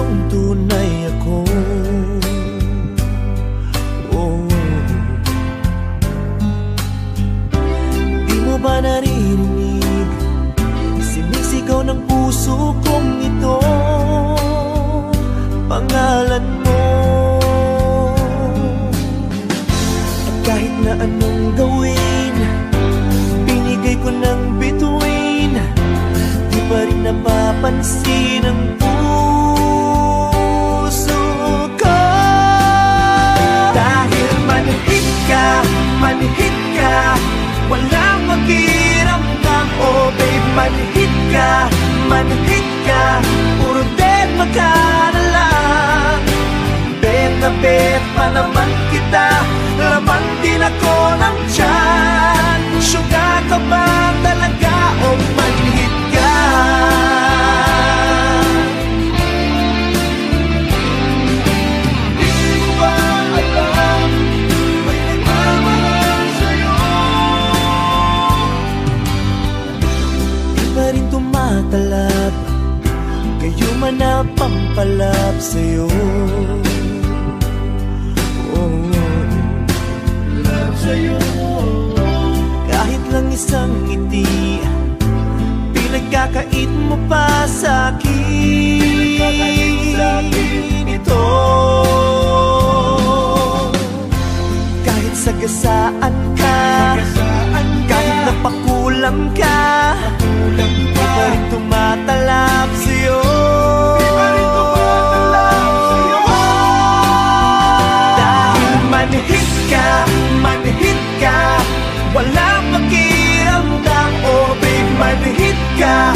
iyong tunay ako. Di mo ba naririnig? Sinisigaw ng puso kong ito, pangalan mo. At kahit na anong gawin, binigay ko ng bituin, di pa rin napapansin ang puso ko. Dahil manhid ka, walang makiramdam. Oh babe, manhid ka, puro deadma ka na lang. Bet na bet pa naman kita, laman din ako ng tiyan. Sugar ka ba talaga o manhid ka? Di mo ba alam, may nagmamahal sa'yo? Di pa rin tumatalab, kayo man na pampalab sa'yo. Kahit lang isang ngiti, pinagkakait mo pa sa'kin ito. Kahit sagasaan ka, kahit napakulam ka, di pa rin tumatalab sa'yo. Dahil manhid ka, walang makiramdam. Oh babe, manhid ka,